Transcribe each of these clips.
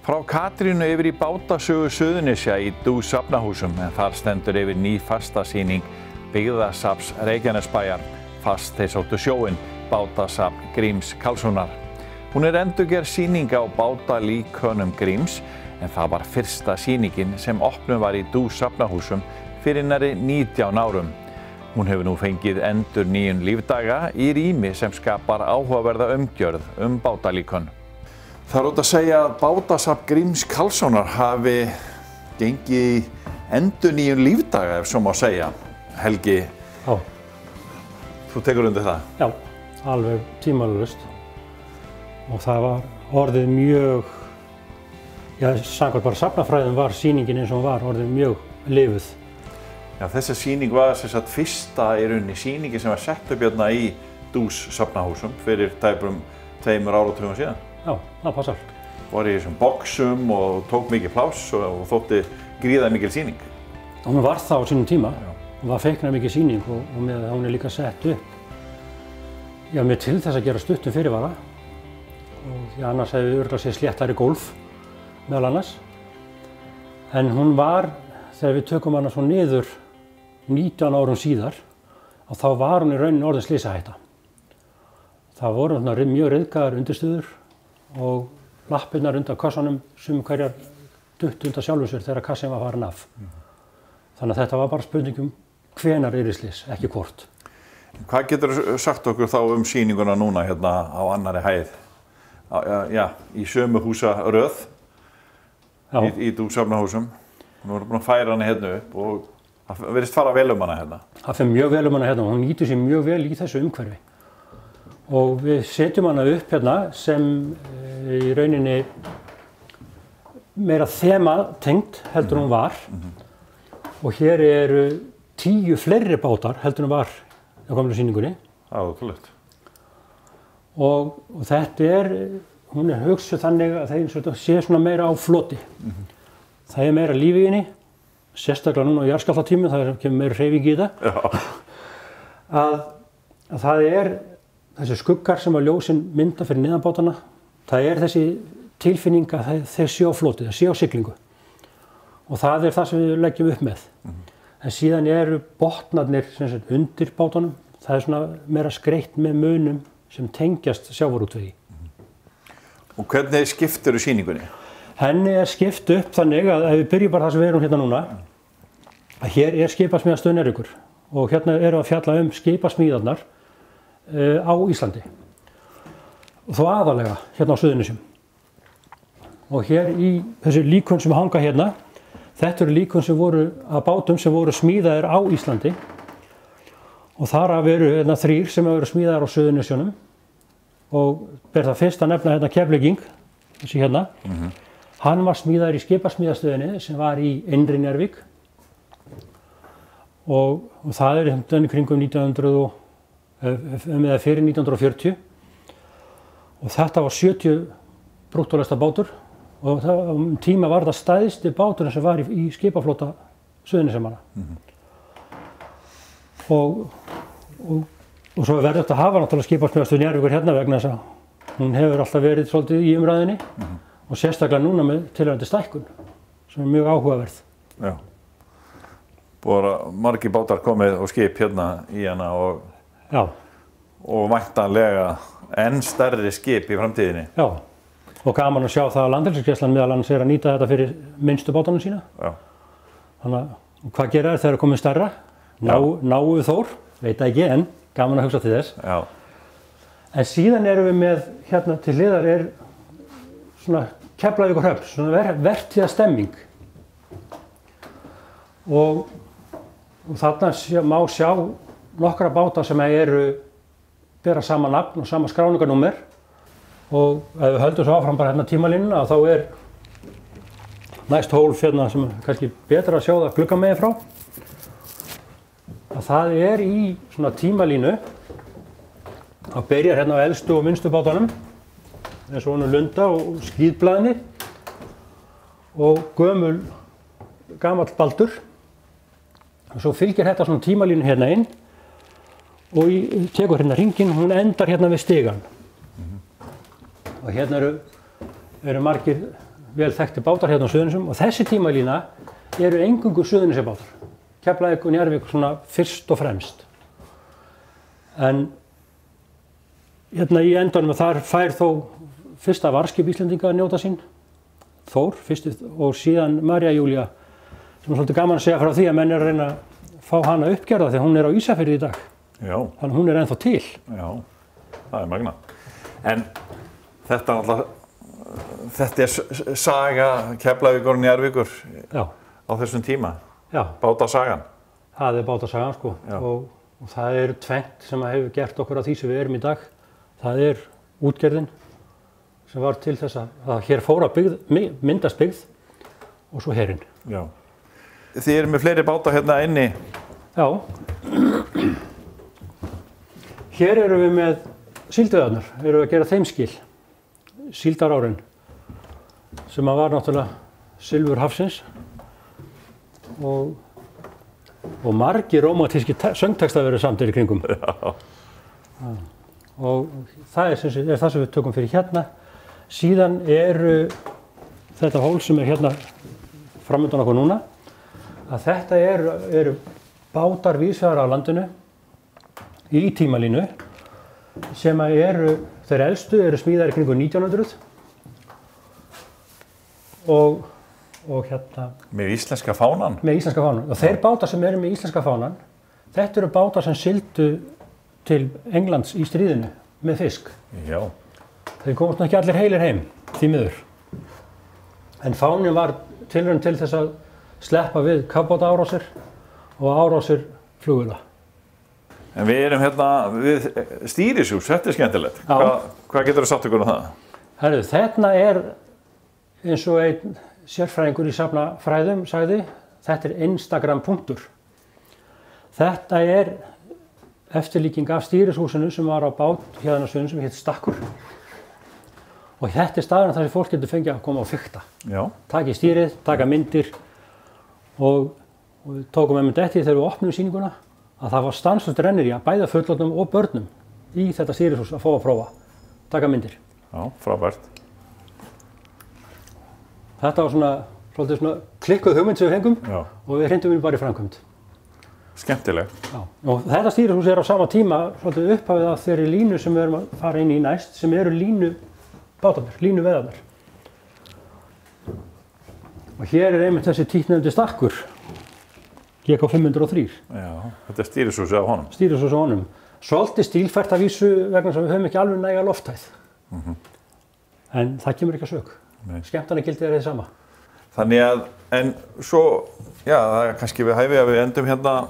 Frá Katrínu yfir í bátasögu Suðurnesja í Dús safnahúsum, en þar stendur yfir ný fastasýning Byggðasafns Reykjanesbæjar, fast þeir sóttu sjóinn, bátasafn Gríms Karlssonar. Hún endurgerð sýning á bátalíkönum Gríms, en það var fyrsta sýningin sem opnuð var í Dús safnahúsum fyrir nærri 19 árum. Hún hefur nú fengið endurnýjun lífdaga í rými sem skapar áhugaverða umgjörð bátalíkön. Það ótt að segja að bátasafn Gríms Karlssonar hafi gengið endurnýjun lífdaga, ef svo má segja. Helgi, Já. Þú tekur undir það? Já, alveg tímalaust. Og það var orðið mjög, samkvæmt bara safnafræðin var sýningin eins og hún var orðið mjög lifuð. Já, þessi sýning var sem sagt fyrsta í rauninni sýningi sem var sett upp hérna í Dús safnahúsum fyrir tæpum 2 áratugum síðan. Já, það passar. Var í þessum boxum og tók mikið pláss og þótti gríðarlega mikil sýning. Hún var það á sínum tíma. Hún var feiknar mikið sýning og með hún líka sett upp. Já, með til þess að gera stuttum fyrirvara. Og annars hefði örugglega séð sléttari gólf, meðal annars. En hún var, þegar við tökum hana svo niður 19 árum síðar, og þá var hún í rauninni orðin slysahætta. Það voru mjög ryðgaðar undirstöður og lappirnar undan kassanum sumum hverjar duttu undan sjálfum sér þegar kassin var farin af. Þannig að þetta var bara spurningum hvenær yrði slys, ekki hvort. Hvað geturðu sagt okkur þá sýninguna núna hérna á annarri hæð? Já, í sömu húsaröð í Dús safnahúsum. Nú erum við búin að færa hana hérna upp og það virðist fara vel hana hérna. Það fer mjög vel hana hérna og hún nýtur sér mjög vel í þessu umhverfi. Og við setjum hana upp hérna sem í rauninni meira þematengt heldur hún var. Og hér eru 10 fleiri bátar heldur hún var á gamlu sýningunni. Það er ótrúlegt. Og þetta hún hugsuð þannig að það sé svona meira á floti. Það meira líf í henni, sérstaklega núna á jarðskjálftatímum, það kemur meira hreyfing í þetta. Að það þessi skuggar sem að ljósin mynda fyrir neðanbátana, það þessi tilfinning að þeir séu á floti, þeir séu á siglingu. Og það það sem við leggjum upp með. En síðan eru botnarnir undir bátunum, það svona meira skreytt með munum sem tengjast sjávarútvegi. Og hvernig skiptirðu sýningunni? Henni skipt upp þannig að ef við byrjum bara það sem við erum hérna núna, að hér skipasmíðastöð Njarðvíkur og hérna erum við að fjalla skipasmíðarnar á Íslandi og þó aðalega hérna á Suðurnesjum. Og hér í þessu líkön sem hanga hérna, þetta eru líkön sem voru að bátum sem voru smíðaðir á Íslandi og þar af eru 3 sem eru smíðaðir á Suðurnesjunum og ber það fyrst að nefna hérna Keflvíking, þessi hérna. Hann var smíðaður í skipasmíðastöðinni sem var í Innri Njarðvík og það hérna kringum 1900 eða fyrir 1940 og þetta var 70 brúttólesta bátur og tíma var það stærsti báturinn sem var í skipaflota Suðurnesjamanna. Og svo verður þetta að hafa náttúrulega skipasmíðastöð Njarðvíkur hérna vegna þess að hún hefur alltaf verið svolítið í umræðinni og sérstaklega núna með tilhæfandi stækkun sem mjög áhugaverð. Já. Búið margir bátar komið og skip hérna í hana og væntanlega enn stærri skip í framtíðinni. Já, og gaman að sjá það að Landhelgisgæslan meðal annars að nýta þetta fyrir minnstu bátunum sína. Já. Þannig að hvað gera þegar komið stærra? Náu Þór, veit það ekki, en gaman að hugsa til þess. Já. En síðan erum við með hérna til hliðar svona Keflavíkurhöfn, svona vertíðarstemming. Og þarna má sjá nokkra báta sem bera sama nafn og sama skráningarnúmer og ef við höldum svo áfram bara hérna tímalínuna þá næst hólf hérna sem kannski betra að sjá það glugga megin frá að það í svona tímalínu að byrja hérna á elstu og minnstu bátunum eins og Lunda og Skíðblaðni og gamall baldur og svo fylgir þetta svona tímalínu hérna inn og tekur hérna hringinn, hún endar hérna við stigann. Og hérna eru margir vel þekkti bátar hérna á Suðurnesjum og þessi tímalína eru eingöngu Suðurnesjabátar. Keflavík og Njarðvík svona fyrst og fremst. En hérna í endanum þar fær þó fyrsta varðskip Íslendinga að njóta sín, Þór, fyrstu, og síðan María Júlía, sem er svolítið gaman að segja frá því að menn er að reyna að fá hana uppgerða þegar hún er á Ísafirði í dag. Já. Þannig hún er ennþá til. Já, það er magna. En þetta er saga Keflavíkur og Njarðvíkur á þessum tíma. Já. Bátasagan. Það er bátasagan sko. Og það er tvennt sem hefur gert okkur að því sem við erum í dag. Það er útgerðin sem var til þess að hér fór að myndast byggð og svo herinn. Já. Þið eru með fleiri báta hérna inni. Já. Hér erum við með síldveiðarnar, erum við að gera þeim skil. Síldarárin, sem var náttúrulega silfur hafsins og margir rómantískir söngtextar verið samtir í kringum. Já. Og það er það sem við tökum fyrir hérna. Síðan eru þetta hól sem er hérna framöndan okkur núna, að þetta eru bátar víðsvegar á landinu í tímalínu sem eru, þeir elstu eru smíðaðir í kringum 1900 og hérna... Með íslenska fánan? Með íslenska fánan. Og þeir bátar sem eru með íslenska fánan, þetta eru bátar sem sigldu til Englands í stríðinu með fisk. Já. Þeir komast ekki allir heilir heim, því miður. En fánin var tilraun til þess að sleppa við kafbátaárásir og árásir flugvéla. En við erum hérna við stýrishús, þetta er skemmtilegt. Hvað getur þú sagt ykkur um það? Herru, þetta er eins og einn sérfræðingur í safnafræðum sagði, þetta er Instagram-punktur. Þetta er eftirlíking af stýrishúsinu sem var á bát hérna á Suðurnesjum sem hét Stakkur. Og þetta er staðurinn þar sem fólk getur fengið að koma og fikta. Já. Taka í stýrið, taka myndir og við tókum einmitt eftir þegar við opnum sýninguna að það var stanslaust rennir í að bæða fullorðnum og börnum í þetta stýrishús að fá að prófa, taka myndir. Já, frábært. Þetta var svolítið svona klikkuð hugmynd sem við fengum og við hrindum við bara í framkvæmd. Skemmtileg. Já. Og þetta stýrishús er á sama tíma svolítið upphafið af þeirri línu sem við erum að fara inn í næst, sem eru bátarnir, línuveðarnir. Og hér er einmitt þessi títtnefndi Stakkur, GK 503. Já, þetta er stýrishúsið á honum. Stýrishúsið á honum. Svolítið stílfært að vísu vegna þess að við höfum ekki alveg næga lofthæð. En það kemur ekki að sök. Skemmtanagildið er það sama. Þannig að, en svo, já, það er kannski við hæfi að við endum hérna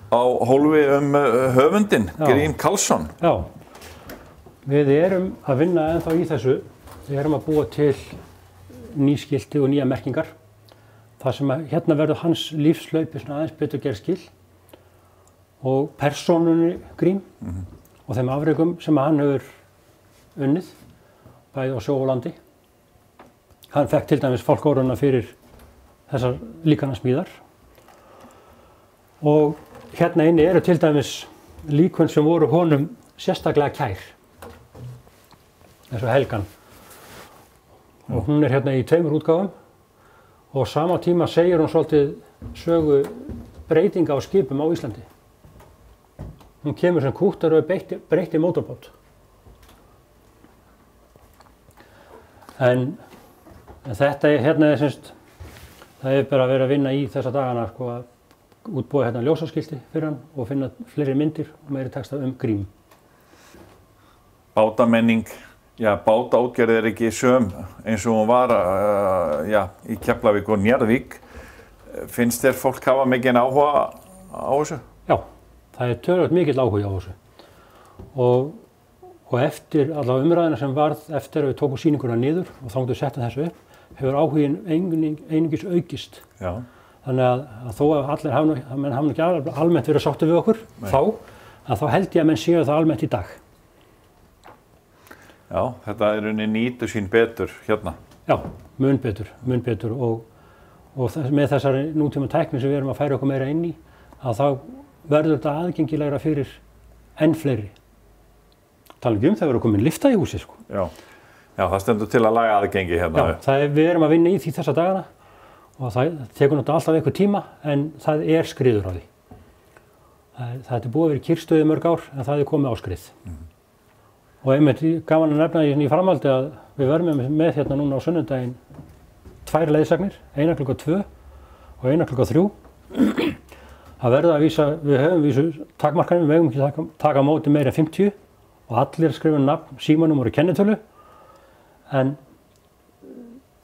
á hólfi höfundinn, Grím Karlsson. Já. Við erum að vinna ennþá í þessu. Við erum að búa til ný skilti og nýja merkingar. Það sem hérna verður hans lífslaupi svona aðeins betur gerð skil og persónunni Grím og þeim afrekum sem hann hefur unnið, bæði á sjó og landi. Hann fekk til dæmis fálkaorðuna fyrir þessar líkanasmíðar. Og hérna inni eru til dæmis líkön sem voru honum sérstaklega kær. Eins og Helgan. Og hún er hérna í 2 útgáfum og sama tíma segir hún svolítið sögu breytinga á skipum á Íslandi. Hún kemur sem kúttar og breytti mótorbát. En þetta hérna er semst, það er bara verið að vinna í þessa dagana sko að útbúa hérna ljósaskilti fyrir hann og finna fleiri myndir og meiri texta Grím. Bátamenning. Já, bátaútgerð er ekki söm eins og hún var í Keflavík og Njarðvík. Finnst þér fólk hafa mikinn áhuga á þessu? Já, það er töluvert mikill áhugi á þessu. Og eftir alla umræðina sem varð eftir að við tókum sýninguna niður og þangað settum þessu upp, hefur áhugin einungis aukist. Já. Þannig að þó að menn hafa ekki almennt verið sáttir við okkur þá held ég að menn séu það almennt í dag. Já, þetta er rauninni nýtur sín betur hérna. Já, mun betur og með þessari nútíma tækni sem við erum að færa okkur meira inn í, að þá verður þetta aðgengilegra fyrir enn fleiri. Tala ekki þegar við erum komin lyfta í húsi, sko. Já, Já, það stendur til að laga aðgengi hérna. Já, við erum að vinna í því þessa dagana og það tekur náttúrulega alltaf eitthvað tíma en það skriður á því. Það er búið að vera kyrrstöð í mörg ár en það komið á skrið. Og einmitt gaman að nefna í framhaldi að við verðum með hérna núna á sunnudaginn 2 leiðsagnir, 1 klukkan 2 og 1 klukkan 3. Það verður að vísa, við höfum takmarkanir, við megum ekki taka á móti meira en 50 og allir skrifa nafn, símanúmer og kennitölu. En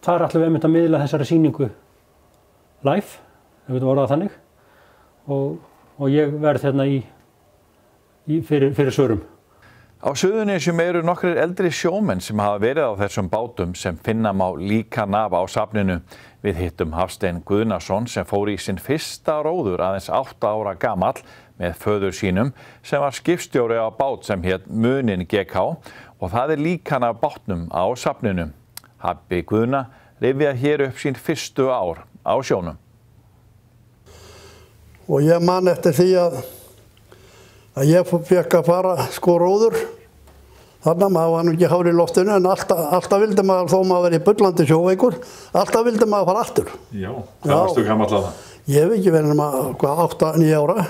það allir við einmitt að miðla þessari sýningu live, ef við orðað þannig. Og ég verð hérna fyrir svörum. Á Suðurnesjum eru nokkrir eldri sjómenn sem hafa verið á þessum bátum sem finna má líkan af á safninu. Við hittum Hafstein Guðnason sem fór í sinn fyrsta róður aðeins 8 ára gamall með föður sínum sem var skipstjóri á bát sem hét Munin GK og það líkan af bátnum á safninu. Habbi Guðna rifjaði hér upp sín fyrstu ár á sjónum. Og ég man eftir því að ég fekk að fara róður. Þannig að maður var nú ekki hár í loftinu en alltaf vildi maður, þó maður verið bullandi sjóveikur, alltaf vildi maður fara aftur. Já, hvað varstu gamall að það? Ég hef ekki verið nema 8-9 ára.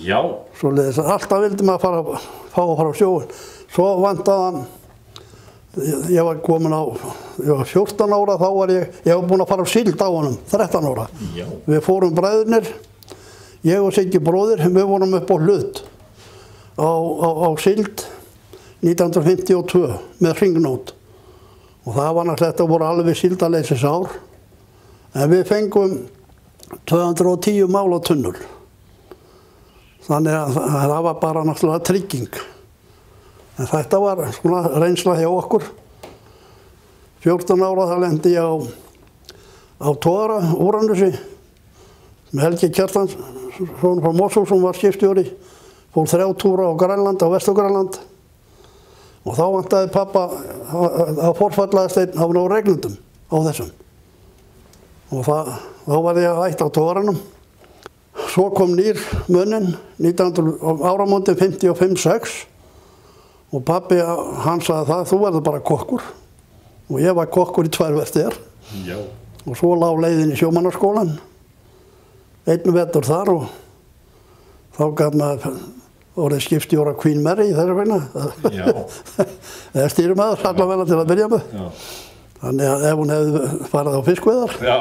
Já. Svoleiðis, alltaf vildi maður fá að fara á sjóin. Svo vantaði hann, ég var komin á, ég var 14 ára, þá var ég var búinn að fara á síld á honum, 13 ára. Já. Við fórum bræðurnir, ég og Siggi bróðir, við vorum upp á hlut á síld 1952 með hringnót. Og það var náttúrulega, þetta voru alveg síldarleysisár. En við fengum 210 mál á tunnur. Þannig að það var bara náttúrulega trygging. En þetta var svona reynsla hjá okkur. 14 ára það lendi ég á togara, Úranusi, með Helgi Kjartansson frá Mosó sem var skipstjóri. Fór 3 túra á Grænland, á Vestur-Grænland. Og þá vantaði pappa að forfallaðist einn á reglundum á þessum. Og þá var ég ætt á togaranum. Svo kom nýr Munin, áramótin 55-6. Og pappi, hann sagði það, þú verður bara kokkur. Og ég var kokkur í 2 vertíðar. Já. Og svo lá leiðin í sjómannaskólann. 1 vetur þar og þá gaf maður orðið skipstjóra Queen Mary þess vegna. Já. Það stýrimaður allavega til að byrja með. Já. Þannig að ef hún hefði farið á fiskveiðar. Já.